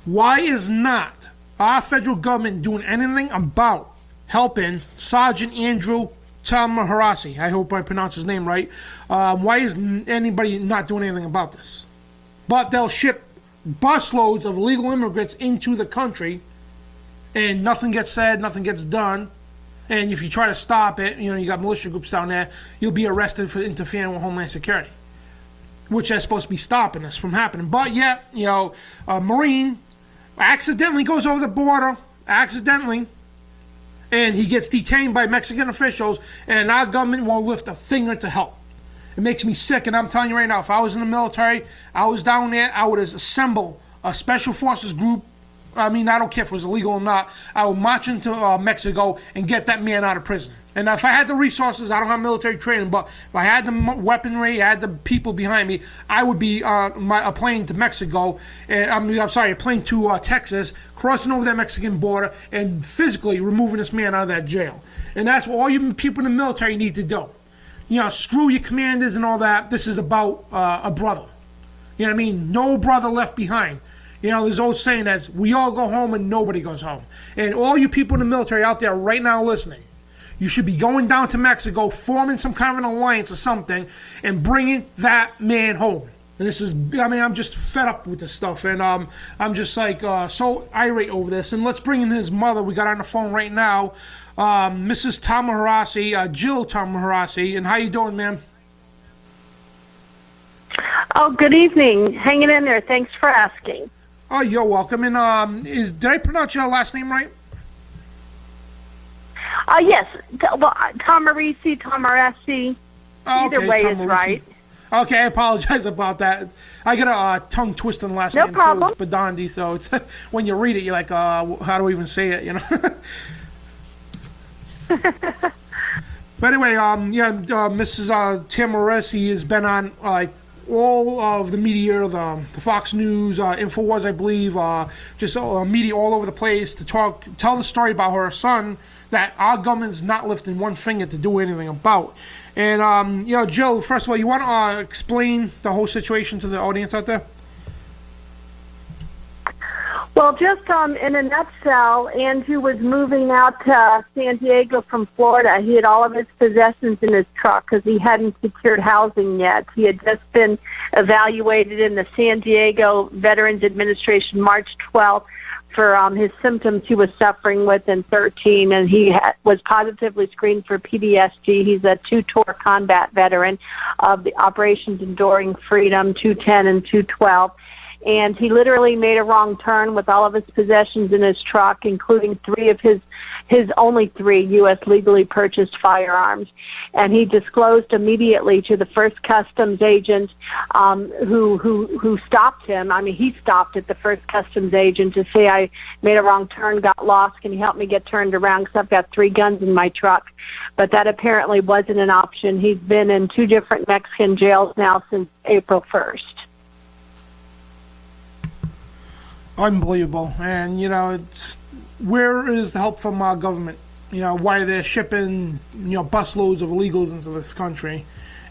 Why is not our federal government doing anything about helping Sergeant Andrew Tahmooressi? I hope I pronounced his name right. Why is anybody not doing anything about this? But they'll ship busloads of illegal immigrants into the country, and nothing gets said, nothing gets done. And if you try to stop it, you got militia groups down there, you'll be arrested for interfering with Homeland Security, which is supposed to be stopping this from happening. But yet, a Marine accidentally goes over the border, and he gets detained by Mexican officials, and our government won't lift a finger to help. It makes me sick, and I'm telling you right now, if I was in the military, I was down there, I would assemble a special forces group. I don't care if it was illegal or not. I would march into Mexico and get that man out of prison. And if I had the resources, I don't have military training, but if I had the weaponry, I had the people behind me, I would be a plane to Mexico, a plane to Texas, crossing over that Mexican border and physically removing this man out of that jail. And that's what all you people in the military need to do. Screw your commanders and all that. This is about a brother. You know what I mean? No brother left behind. There's old saying that we all go home and nobody goes home. And all you people in the military out there right now listening, you should be going down to Mexico, forming some kind of an alliance or something, and bringing that man home. And this is, I'm just fed up with this stuff. And I'm just so irate over this. And let's bring in his mother. We got her on the phone right now. Mrs. Tahmooressi, Jill Tahmooressi. And how you doing, ma'am? Oh, good evening. Hanging in there. Thanks for asking. Oh, you're welcome. And did I pronounce your last name right? Yes. Well, Tahmooressi. Either way is right. Okay, I apologize about that. I got a tongue twisting last name. No problem. Too. It's Bidondi, so it's when you read it, you're like, how do we even say it? But anyway, Mrs. Tahmooressi has been on all of the media, the Fox News, InfoWars, I believe, just media all over the place to tell the story about her son that our government's not lifting one finger to do anything about. And, Jill, first of all, you want to explain the whole situation to the audience out there? Well, just in a nutshell, Andrew was moving out to San Diego from Florida. He had all of his possessions in his truck because he hadn't secured housing yet. He had just been evaluated in the San Diego Veterans Administration March 12th for his symptoms he was suffering with in 13, and he was positively screened for PTSD. He's a two-tour combat veteran of the Operations Enduring Freedom 210 and 212. And he literally made a wrong turn with all of his possessions in his truck, including three of his only three U.S. legally purchased firearms. And he disclosed immediately to the first customs agent who stopped him. He stopped at the first customs agent to say, I made a wrong turn, got lost. Can you help me get turned around because I've got 3 guns in my truck? But that apparently wasn't an option. He's been in 2 different Mexican jails now since April 1st. Unbelievable. And, it's where is the help from our government? Why they're shipping, busloads of illegals into this country.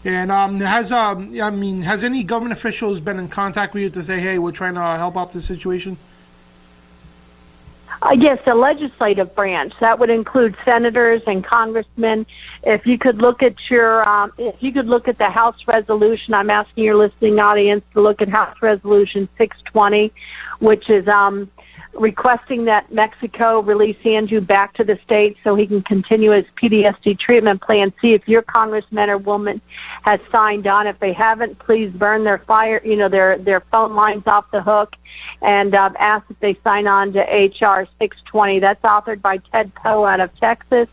And has any government officials been in contact with you to say, hey, we're trying to help out the situation? Yes, the legislative branch. That would include senators and congressmen. If you could look at the House resolution, I'm asking your listening audience to look at House Resolution 620, which is requesting that Mexico release Andrew back to the state so he can continue his PTSD treatment plan. See if your congressman or woman has signed on. If they haven't, please burn their their phone lines off the hook, and ask if they sign on to H.R. 620. That's authored by Ted Poe out of Texas.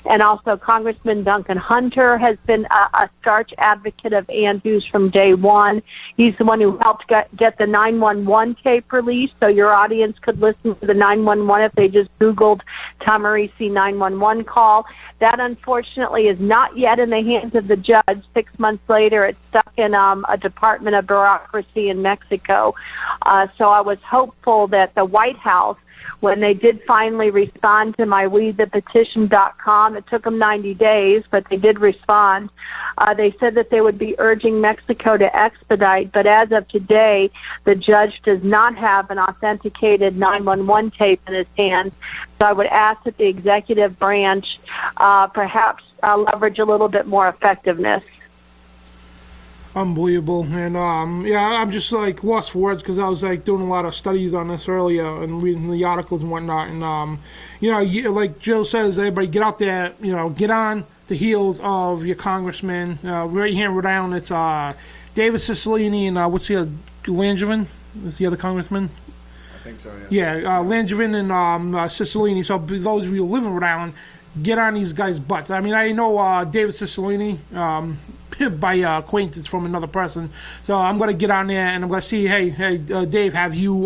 And also Congressman Duncan Hunter has been a staunch advocate of Andrews from day one. He's the one who helped get the 911 tape released, so your audience could listen to the 911 if they just Googled Tahmooressi 911 call. That, unfortunately, is not yet in the hands of the judge. 6 months later, it's stuck in a department of bureaucracy in Mexico. So I was hopeful that the White House, when they did finally respond to my WeThePetition.com, it took them 90 days, but they did respond. They said that they would be urging Mexico to expedite, but as of today, the judge does not have an authenticated 911 tape in his hands. So I would ask that the executive branch perhaps leverage a little bit more effectiveness. Unbelievable. And yeah, I'm just like lost for words because I was like doing a lot of studies on this earlier and reading the articles and whatnot. And you know, like Jill says, everybody get out there, you know, get on the heels of your congressman. Right here in Rhode Island, it's David Cicilline and what's the other, Langevin is the other congressman? I think so, yeah. Yeah, Langevin and Cicilline. So those of you who live in Rhode Island, get on these guys' butts. I mean, I know David Cicilline by acquaintance from another person. So I'm going to get on there and I'm going to see, hey, Dave, have you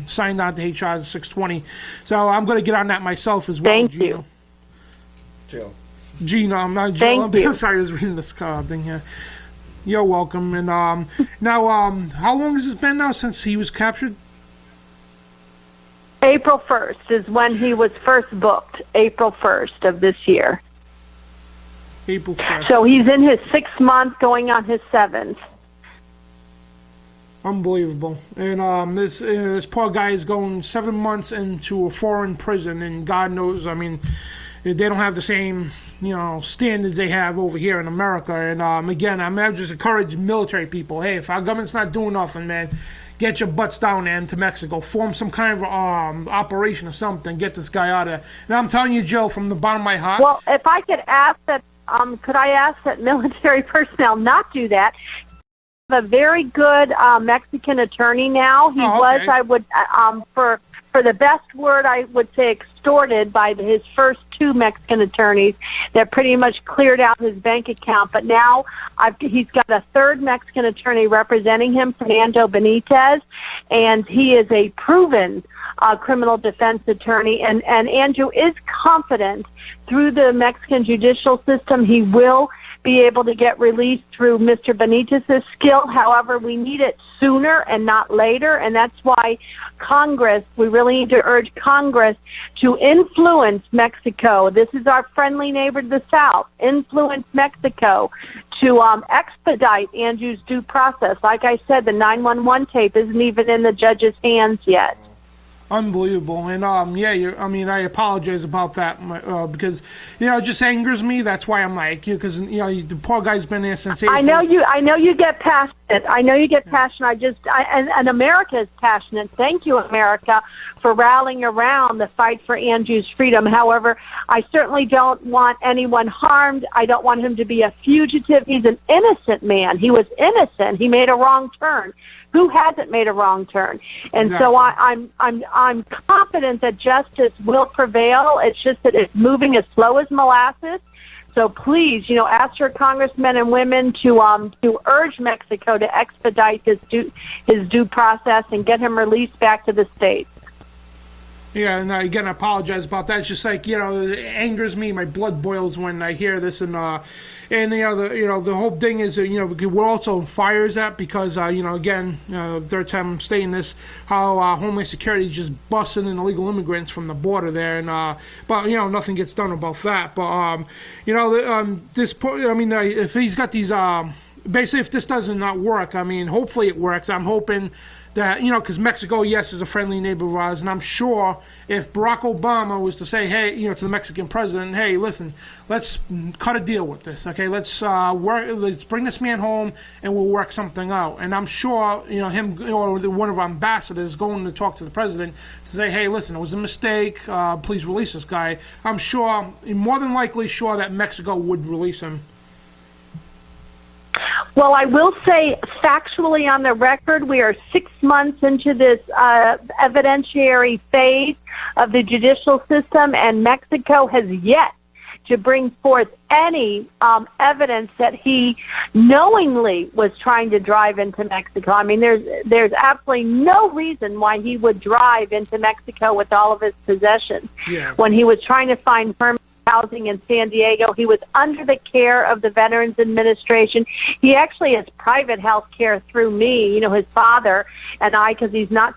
signed on to HR 620? So I'm going to get on that myself as well. Thank you. Jill. Gina, I'm not Jill. Thank you. I'm sorry, I was reading this thing here. You're welcome. And now, how long has it been now since he was captured? April 1st is when he was first booked, April 1st of this year. April 1st. So he's in his 6th month, going on his 7th. Unbelievable. And this poor guy is going 7 months into a foreign prison, and God knows, I mean, they don't have the same, you know, standards they have over here in America. And again, I just encourage military people, hey, if our government's not doing nothing, man, get your butts down there into Mexico. Form some kind of operation or something. Get this guy out of there. And I'm telling you, Jill, from the bottom of my heart. Well, if I could ask that, could I ask that military personnel not do that? A very good Mexican attorney now. He was, I would, for the best word, I would say extorted by his first 2 Mexican attorneys that pretty much cleared out his bank account. But now he's got a 3rd Mexican attorney representing him, Fernando Benitez, and he is a proven criminal defense attorney. And Andrew is confident through the Mexican judicial system he will be able to get released through Mr. Benitez's skill. However, we need it sooner and not later, and that's why Congress, we really need to urge Congress to influence Mexico. This is our friendly neighbor to the south. Influence Mexico to expedite Andrew's due process. Like I said, the 911 tape isn't even in the judge's hands yet. Unbelievable. And yeah, I mean, I apologize about that because, you know, it just angers me. That's why I'm like, because, you know, the poor guy's been there since April. I know you get passionate. I know you get passionate. And America is passionate. Thank you, America, for rallying around the fight for Andrew's freedom. However, I certainly don't want anyone harmed. I don't want him to be a fugitive. He's an innocent man. He was innocent. He made a wrong turn. Who hasn't made a wrong turn? And so I'm confident that justice will prevail. It's just that it's moving as slow as molasses. So please, you know, ask your congressmen and women to urge Mexico to expedite his due process and get him released back to the States. Yeah, and again, I apologize about that. It's just like, you know, it angers me. My blood boils when I hear this, and the whole thing is, you know, we're also on fire is that because you know, again, third time I'm stating this, how Homeland Security is just busting in illegal immigrants from the border there, and but you know, nothing gets done about that. But you know, if he's got these, basically, if this does not work, I mean, hopefully it works. I'm hoping that, you know, because Mexico, yes, is a friendly neighbor of ours, and I'm sure if Barack Obama was to say, hey, you know, to the Mexican president, hey, listen, let's cut a deal with this, okay? Let's bring this man home, and we'll work something out. And I'm sure, you know, him or one of our ambassadors going to talk to the president to say, hey, listen, it was a mistake. Please release this guy. I'm sure, more than likely, sure that Mexico would release him. Well, I will say factually on the record, we are 6 months into this evidentiary phase of the judicial system, and Mexico has yet to bring forth any evidence that he knowingly was trying to drive into Mexico. I mean, there's absolutely no reason why he would drive into Mexico with all of his possessions. Yeah. When he was trying to find permanent housing in San Diego. He was under the care of the Veterans Administration. He actually has private health care through me, his father and I, because he's not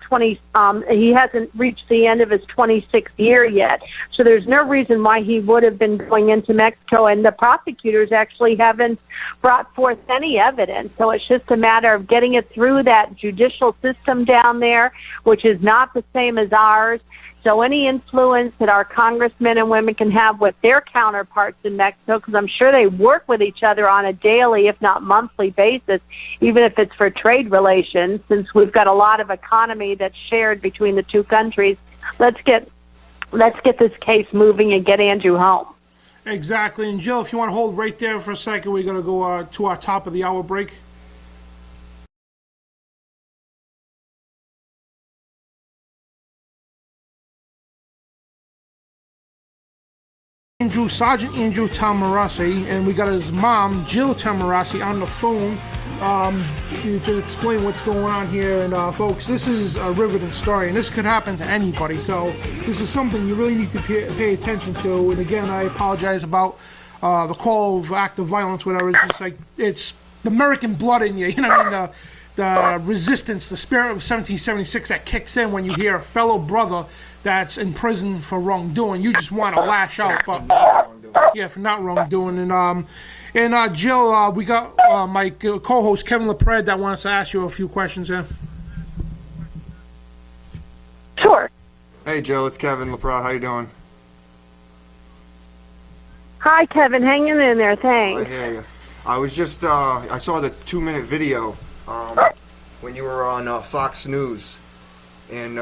he hasn't reached the end of his 26th year yet. So there's no reason why he would have been going into Mexico, and the prosecutors actually haven't brought forth any evidence. So it's just a matter of getting it through that judicial system down there, which is not the same as ours. So any influence that our congressmen and women can have with their counterparts in Mexico, because I'm sure they work with each other on a daily, if not monthly basis, even if it's for trade relations, since we've got a lot of economy that's shared between the two countries. Let's get this case moving and get Andrew home. Exactly. And Jill, if you want to hold right there for a second, we're going to go to our top of the hour break. Sergeant Andrew Tahmooressi, and we got his mom, Jill Tahmooressi, on the phone to explain what's going on here. And folks, this is a riveting story, and this could happen to anybody. So this is something you really need to pay attention to. And again, I apologize about the call of act of violence, whatever. It's just like, it's the American blood in you. You know what I mean? The resistance, the spirit of 1776 that kicks in when you hear a fellow brother that's in prison for wrongdoing. You just want to lash out, but for not wrongdoing. And Jill, we got my co-host Kevin LaPred that wants to ask you a few questions here. Sure. Hey, Jill, it's Kevin LaPred. How you doing? Hi, Kevin. Hanging in there. Thanks. I hear you. I was just I saw the 2-minute video when you were on Fox News, and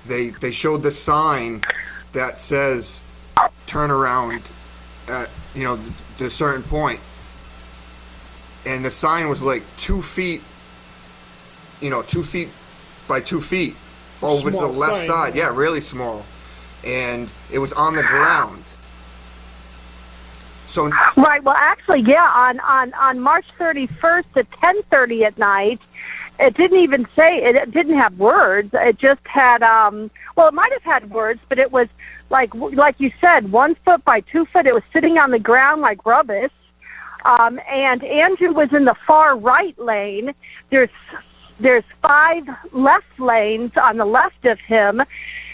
they showed the sign that says turn around at the certain point, and the sign was like 2 feet 2 feet by 2 feet over to the left side. Yeah, really small, and it was on the ground. So right. Well, actually, yeah. On March 31st at 10:30 at night, it didn't even say it didn't have words. It just had it might have had words, but it was like you said, 1 foot by 2 foot. It was sitting on the ground like rubbish. And Andrew was in the far right lane. There's 5 left lanes on the left of him,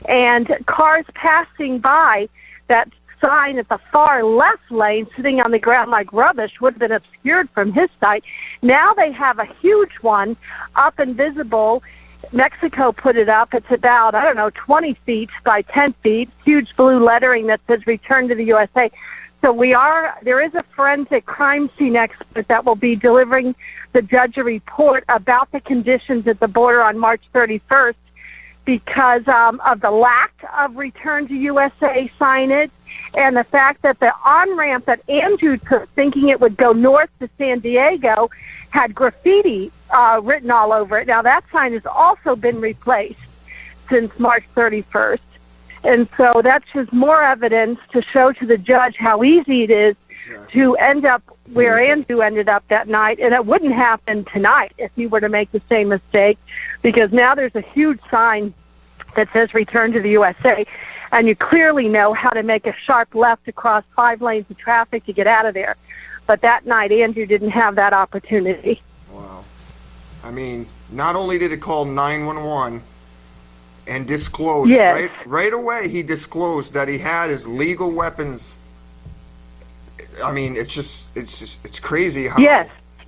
and cars passing by. That sign at the far left lane sitting on the ground like rubbish would have been obscured from his sight. Now they have a huge one up and visible. Mexico put it up. It's about, 20 feet by 10 feet, huge blue lettering that says return to the USA. So there is a forensic crime scene expert that will be delivering the judge a report about the conditions at the border on March 31st because of the lack of return to USA signage and the fact that the on-ramp that Andrew took, thinking it would go north to San Diego, had graffiti written all over it. Now, that sign has also been replaced since March 31st. And so that's just more evidence to show to the judge how easy it is to end up where Andrew ended up that night. And it wouldn't happen tonight if he were to make the same mistake, because now there's a huge sign that says return to the USA. And you clearly know how to make a sharp left across 5 lanes of traffic to get out of there. But that night, Andrew didn't have that opportunity. Wow. I mean, not only did it call 911 and disclose, yes. right away he disclosed that he had his legal weapons. I mean, it's crazy how...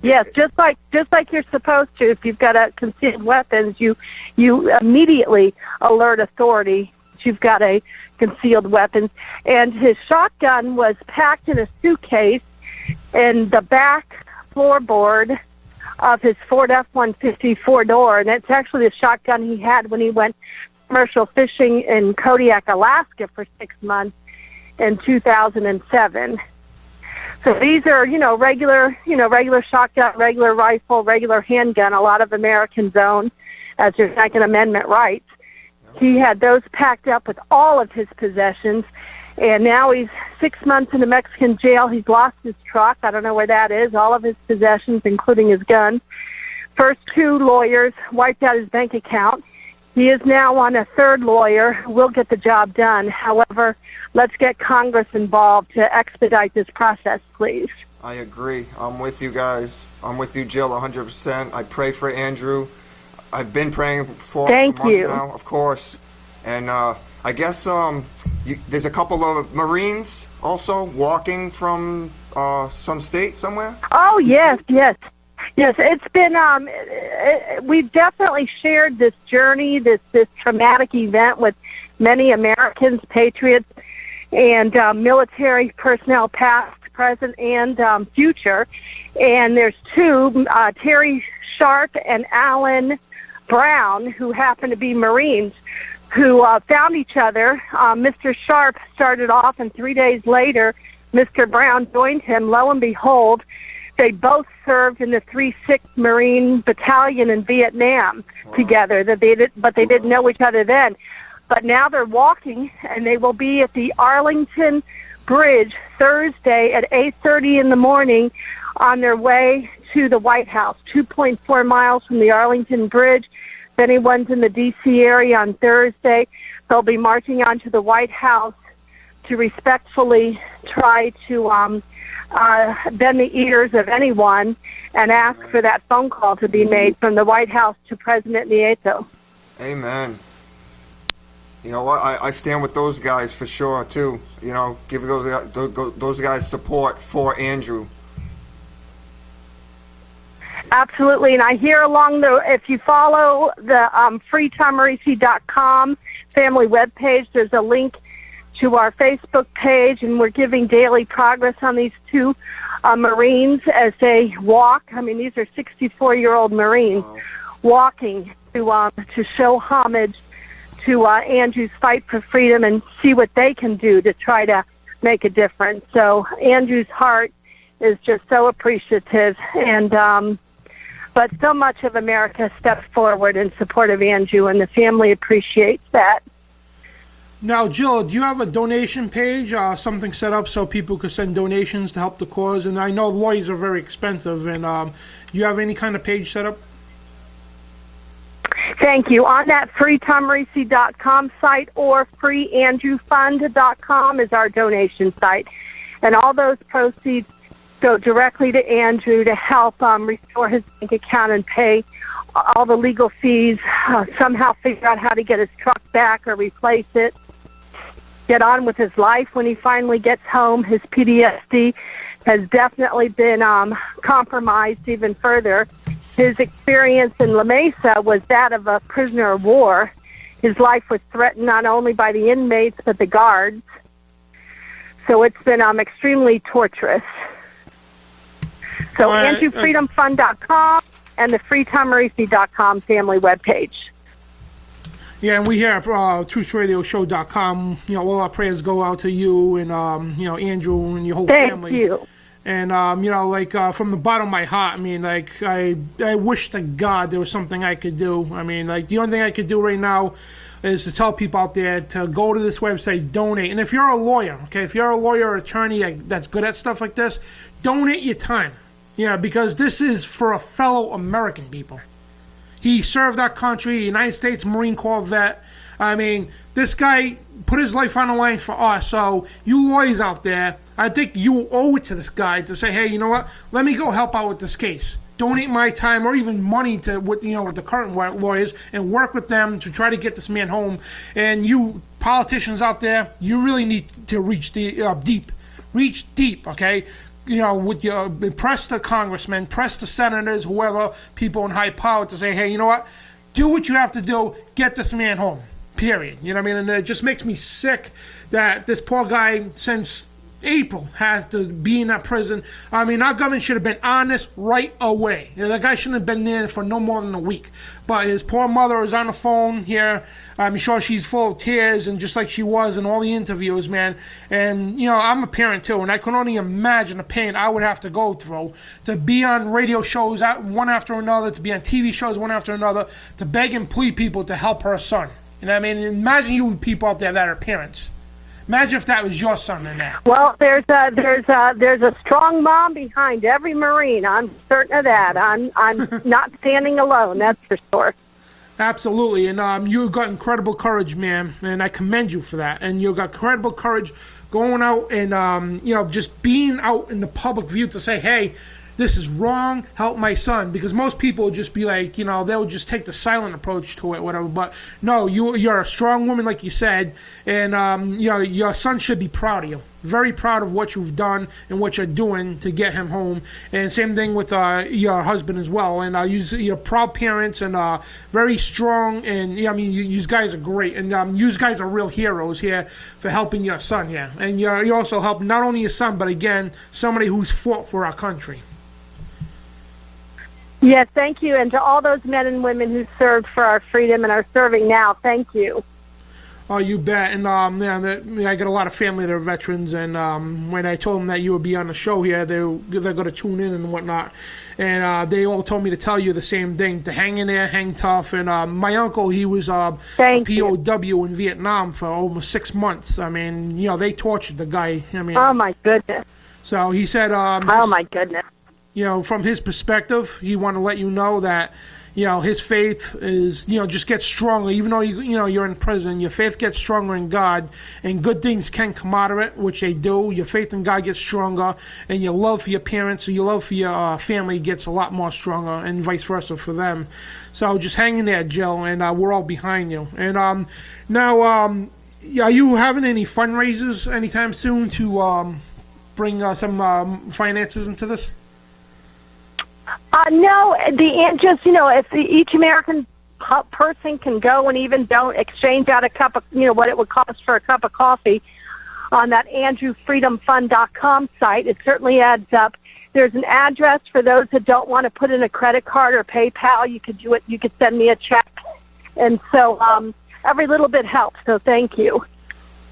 Yes, just like you're supposed to. If you've got a concealed weapons, you immediately alert authority that you've got a concealed weapons. And his shotgun was packed in a suitcase in the back floorboard of his Ford F-150 four-door, and it's actually the shotgun he had when he went commercial fishing in Kodiak, Alaska for 6 months in 2007. So these are, regular shotgun, regular rifle, regular handgun, a lot of Americans own as their Second Amendment rights. He had those packed up with all of his possessions, and now he's 6 months in a Mexican jail. He's lost his truck. I don't know where that is. All of his possessions, including his gun. First 2 lawyers wiped out his bank account. He is now on a third lawyer who will get the job done. However, let's get Congress involved to expedite this process, please. I agree. I'm with you guys. I'm with you, Jill, 100%. I pray for Andrew. I've been praying for him for months now, of course. And I guess there's a couple of Marines also walking from some state somewhere? Oh, yes. It's been, we've definitely shared this journey, this traumatic event with many Americans, patriots, and military personnel, past, present, and future. And there's two, Terry Sharp and Alan Brown, who happen to be Marines, who found each other. Mr. Sharp started off, and 3 days later, Mr. Brown joined him. Lo and behold, they both served in the 3/6 Marine Battalion in Vietnam together. But they didn't know each other then. But now they're walking, and they will be at the Arlington Bridge Thursday at 8:30 in the morning on their way to the White House, 2.4 miles from the Arlington Bridge. If anyone's in the D.C. area on Thursday, they'll be marching onto the White House to respectfully try to bend the ears of anyone and ask for that phone call to be made from the White House to President Nieto. Amen. You know what? I stand with those guys for sure, too. You know, give those guys support for Andrew. Absolutely, and I hear if you follow the freetahmooressi.com family webpage, there's a link to our Facebook page, and we're giving daily progress on these two Marines as they walk. I mean, these are 64-year-old Marines walking to show homage to Andrew's fight for freedom and see what they can do to try to make a difference. So Andrew's heart is just so appreciative, and but so much of America steps forward in support of Andrew, and the family appreciates that. Now, Jill, do you have a donation page, something set up so people could send donations to help the cause? And I know lawyers are very expensive, and do you have any kind of page set up? Thank you. On that freetahmooressi.com site or freeandrewfund.com is our donation site. And all those proceeds go directly to Andrew to help restore his bank account and pay all the legal fees, somehow figure out how to get his truck back or replace it, get on with his life when he finally gets home. His PTSD has definitely been compromised even further. His experience in La Mesa was that of a prisoner of war. His life was threatened not only by the inmates but the guards. So it's been extremely torturous. So AndrewFreedomFund.com and the freetahmooressi.com family webpage. Yeah, and we here at TruthRadioShow.com, you know, all our prayers go out to you and, you know, Andrew and your whole family. Thank you. And, you know, like, from the bottom of my heart, I mean, like, I wish to God there was something I could do. I mean, like, the only thing I could do right now is to tell people out there to go to this website, donate. And if you're a lawyer, okay, if you're a lawyer or attorney that's good at stuff like this, donate your time. Yeah, because this is for a fellow American, people. He served our country, United States Marine Corps vet. I mean, this guy put his life on the line for us. So you lawyers out there, I think you owe it to this guy to say, hey, you know what? Let me go help out with this case. Donate my time or even money to with the current lawyers and work with them to try to get this man home. And you politicians out there, you really need to reach deep. Reach deep, okay? You know, with your press the congressmen, press the senators, whoever, people in high power to say, hey, you know what? Do what you have to do. Get this man home. Period. You know what I mean? And it just makes me sick that this poor guy, since April, has to be in that prison. I mean, our government should have been on this right away. You know, that guy shouldn't have been there for no more than a week. But his poor mother is on the phone here. I'm sure she's full of tears, and just like she was in all the interviews, man. And, you know, I'm a parent, too, and I can only imagine the pain I would have to go through to be on radio shows one after another, to be on TV shows one after another, to beg and plead people to help her son. You know what I mean? Imagine you people out there that are parents. Imagine if that was your son in that. Well, there's a strong mom behind every Marine. I'm certain of that. I'm not standing alone. That's for sure. Absolutely, and you've got incredible courage, man, and I commend you for that. And you've got incredible courage going out and just being out in the public view to say, hey, this is wrong, help my son. Because most people would just be like, they'll just take the silent approach to it, whatever. But no, you're a strong woman, like you said, and your son should be proud of you. Very proud of what you've done and what you're doing to get him home. And same thing with your husband as well. And you're proud parents and very strong. And you guys are great. And you guys are real heroes here for helping your son here. And you also help not only your son, but again, somebody who's fought for our country. Yes, thank you. And to all those men and women who served for our freedom and are serving now, thank you. Oh, you bet. And I got a lot of family that are veterans, and when I told them that you would be on the show here, they're going to tune in and whatnot. And they all told me to tell you the same thing, to hang in there, hang tough. And my uncle, he was a POW in Vietnam for almost 6 months. I mean, they tortured the guy. Oh, my goodness. So he said... oh, my goodness. From his perspective, he wanted to let you know that, his faith is, just gets stronger. Even though, you're in prison, your faith gets stronger in God, and good things can come out of it, which they do. Your faith in God gets stronger, and your love for your parents or your love for your family gets a lot more stronger, and vice versa for them. So just hang in there, Jill, and we're all behind you. And now, are you having any fundraisers anytime soon to bring some finances into this? No, if each American person can go and even don't exchange out a cup of, what it would cost for a cup of coffee on that AndrewFreedomFund.com site, it certainly adds up. There's an address for those that don't want to put in a credit card or PayPal. You could do it. You could send me a check. And so every little bit helps. So thank you.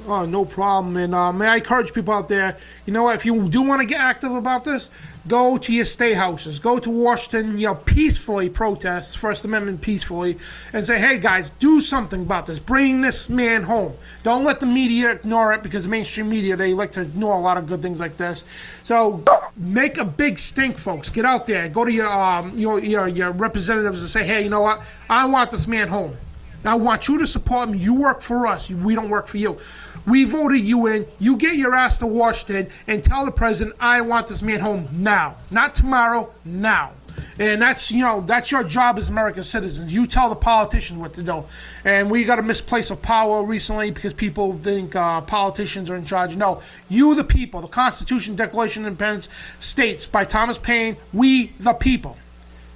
Oh, no problem. And may I encourage people out there, if you do want to get active about this, go to your state houses. Go to Washington, peacefully protest First Amendment peacefully and say, hey, guys, do something about this. Bring this man home. Don't let the media ignore it, because the mainstream media, they like to ignore a lot of good things like this. So make a big stink, folks. Get out there. Go to your representatives and say, hey, you know what? I want this man home. I want you to support me. You work for us. We don't work for you. We voted you in. You get your ass to Washington and tell the president, I want this man home now. Not tomorrow, now. And that's your job as American citizens. You tell the politicians what to do. And we got a misplace of power recently because people think politicians are in charge. No, you the people. The Constitution, Declaration of Independence states by Thomas Paine, we the people.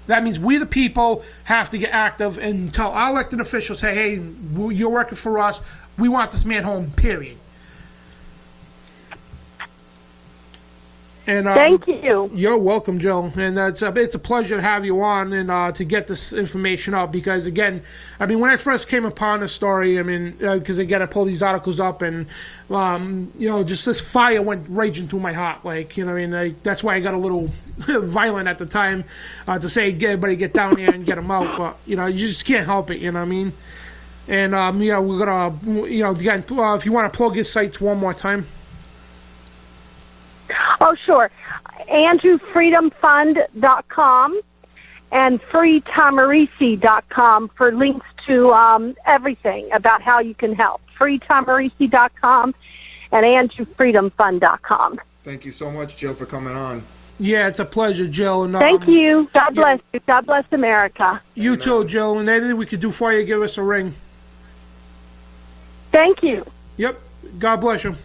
That means we the people have to get active and tell our elected officials, say, hey, you're working for us. We want this man home, period. And thank you. You're welcome, Jill. And it's a pleasure to have you on and to get this information out. Because, again, when I first came upon this story, because, again, I pulled these articles up and, just this fire went raging through my heart. That's why I got a little violent at the time to say, everybody get down here and get them out. But, you just can't help it, you know what I mean? And, we're going to, again, if you want to plug your sites one more time. Oh, sure. AndrewFreedomFund.com and FreeTahmooressi.com for links to everything about how you can help. FreeTahmooressi.com and AndrewFreedomFund.com. Thank you so much, Jill, for coming on. Yeah, it's a pleasure, Jill. And, thank you. God bless you. God bless America. You too, Jill. And anything we could do for you, give us a ring. Thank you. Yep. God bless you.